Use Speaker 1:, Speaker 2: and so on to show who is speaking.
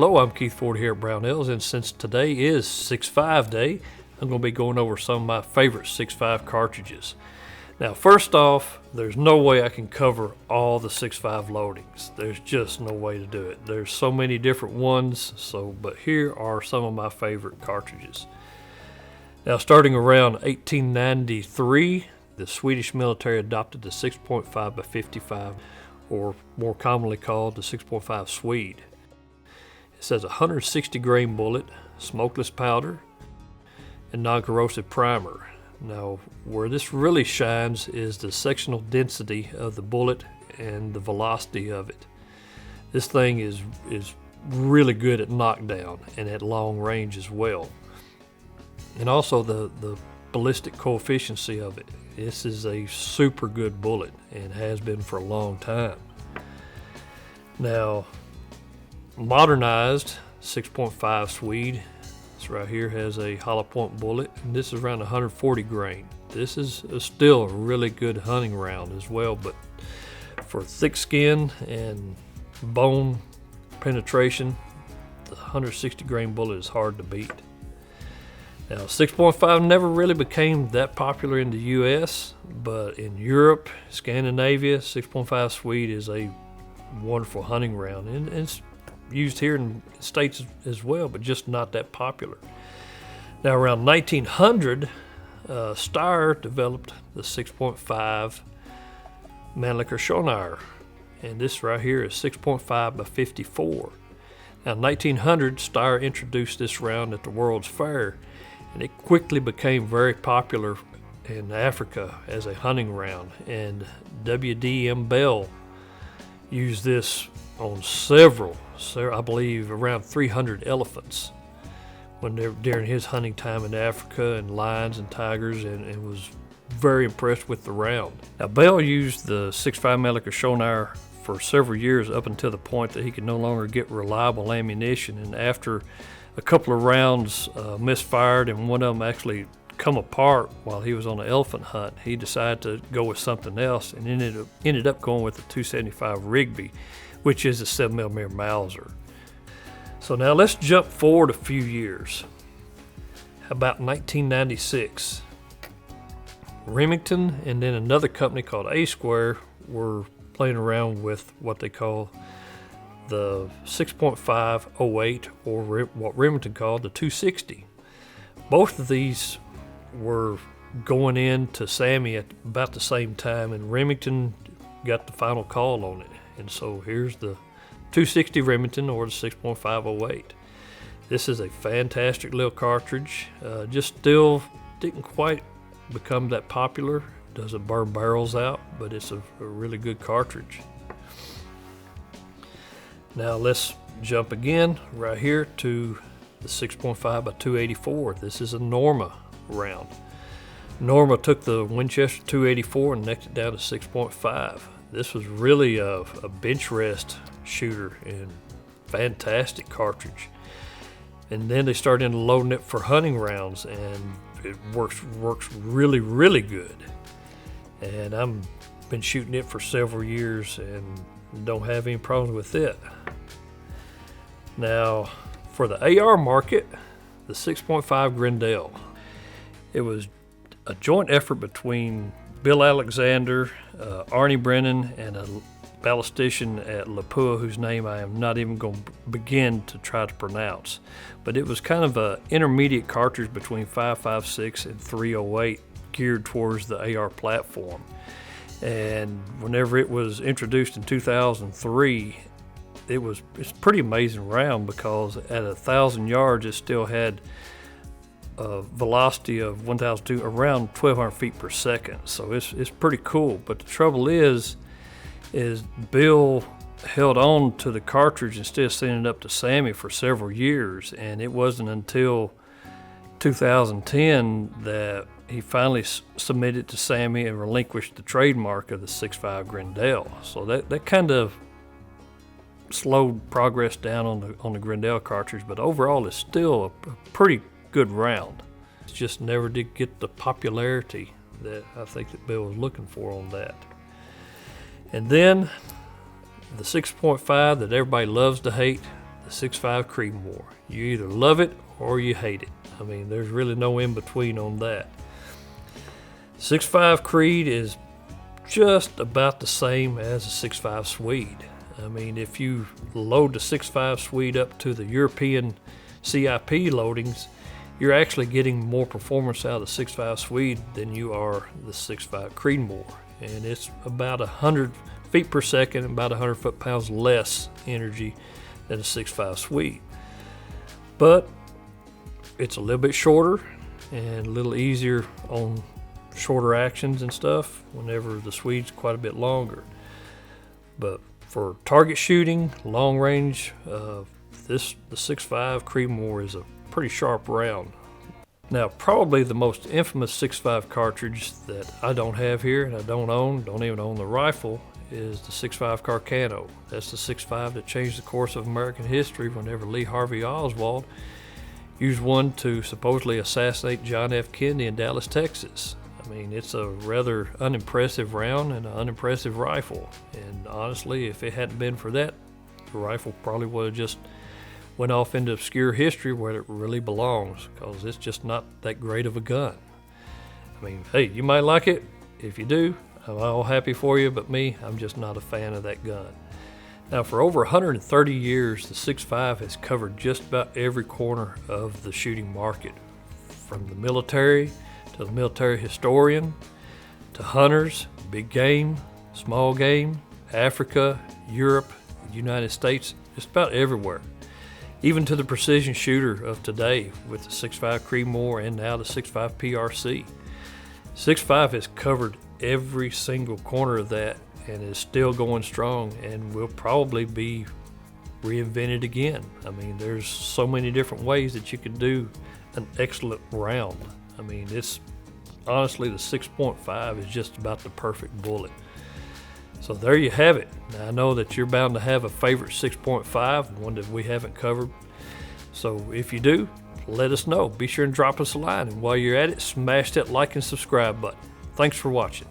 Speaker 1: Hello, I'm Keith Ford here at Brownells, and since today is 6.5 day, I'm going to be going over some of my favorite 6.5 cartridges. Now, first off, there's no way I can cover all the 6.5 loadings. There's just no way to do it. There's so many different ones, but here are some of my favorite cartridges. Now, starting around 1893, the Swedish military adopted the 6.5 by 55, or more commonly called the 6.5 Swede. It says a 160 grain bullet, smokeless powder, and non-corrosive primer. Now, where this really shines is the sectional density of the bullet and the velocity of it. This thing is really good at knockdown and at long range as well. And also the ballistic coefficient of it. This is a super good bullet and has been for a long time. Now, modernized 6.5 Swede. This right here has a hollow point bullet, and this is around 140 grain. This is still a really good hunting round as well, but for thick skin and bone penetration, the 160 grain bullet is hard to beat. Now, 6.5 never really became that popular in the US, but in Europe, Scandinavia, 6.5 Swede is a wonderful hunting round, and it's used here in the States as well, but just not that popular. Now, around 1900, Steyr developed the 6.5 Mannlicher-Schönauer, and this right here is 6.5 by 54. Now, in 1900, Steyr introduced this round at the World's Fair, and it quickly became very popular in Africa as a hunting round, and W.D.M Bell used this on several, I believe around 300 elephants during his hunting time in Africa, and lions and tigers, and was very impressed with the round. Now, Bell used the 6.5 Mannlicher-Schönauer for several years, up until the point that he could no longer get reliable ammunition, and after a couple of rounds misfired and one of them actually come apart while he was on an elephant hunt, he decided to go with something else and ended up going with the 275 Rigby, which is a 7mm Mauser. So now let's jump forward a few years. About 1996, Remington and then another company called A-Square were playing around with what they call the 6.508, or what Remington called the 260. Both of these were going into SAMI at about the same time, and Remington got the final call on it. And so here's the 260 Remington, or the 6.508. This is a fantastic little cartridge. Just still didn't quite become that popular. Doesn't burn barrels out, but it's a really good cartridge. Now let's jump again right here to the 6.5 by 284. This is a Norma round. Norma took the Winchester 284 and necked it down to 6.5. This was really a bench rest shooter and fantastic cartridge. And then they started loading it for hunting rounds, and it works really, really good. And I've been shooting it for several years and don't have any problems with it. Now, for the AR market, the 6.5 Grendel. It was a joint effort between Bill Alexander, Arnie Brennan, and a ballistician at Lapua, whose name I am not even going to begin to try to pronounce. But it was kind of an intermediate cartridge between 5.56 and 308, geared towards the AR platform. And whenever it was introduced in 2003, it's pretty amazing round, because at 1,000 yards it still had a velocity of 1,002, around 1,200 feet per second. So it's pretty cool. But the trouble is Bill held on to the cartridge instead of sending it up to SAMI for several years, and it wasn't until 2010 that he finally submitted to SAMI and relinquished the trademark of the 6.5 Grendel. So that kind of slowed progress down on the Grendel cartridge, but overall it's still a pretty good round. It just never did get the popularity that I think that Bill was looking for on that. And then the 6.5 that everybody loves to hate, the 6.5 Creedmoor. You either love it or you hate it. I mean, there's really no in between on that. 6.5 Creed is just about the same as a 6.5 Swede. I mean, if you load the 6.5 Swede up to the European CIP loadings, you're actually getting more performance out of the 6.5 Swede than you are the 6.5 Creedmoor. And it's about 100 feet per second, about 100 foot-pounds less energy than a 6.5 Swede. But it's a little bit shorter and a little easier on shorter actions and stuff, whenever the Swede's quite a bit longer. But for target shooting, long range, the 6.5 Creedmoor is a pretty sharp round. Now, probably the most infamous 6.5 cartridge that I don't have here, and I don't even own the rifle, is the 6.5 Carcano. That's the 6.5 that changed the course of American history whenever Lee Harvey Oswald used one to supposedly assassinate John F. Kennedy in Dallas, Texas. I mean, it's a rather unimpressive round and an unimpressive rifle. And honestly, if it hadn't been for that, the rifle probably would have just went off into obscure history where it really belongs, because it's just not that great of a gun. I mean, hey, you might like it. If you do, I'm all happy for you, but me, I'm just not a fan of that gun. Now, for over 130 years, the 6.5 has covered just about every corner of the shooting market, from the military to the military historian, to hunters, big game, small game, Africa, Europe, the United States, just about everywhere. Even to the precision shooter of today with the 6.5 Creedmoor and now the 6.5 PRC. 6.5 has covered every single corner of that and is still going strong and will probably be reinvented again. I mean, there's so many different ways that you can do an excellent round. I mean, it's honestly, the 6.5 is just about the perfect bullet. So there you have it. Now, I know that you're bound to have a favorite 6.5, one that we haven't covered. So if you do, let us know. Be sure and drop us a line. And while you're at it, smash that like and subscribe button. Thanks for watching.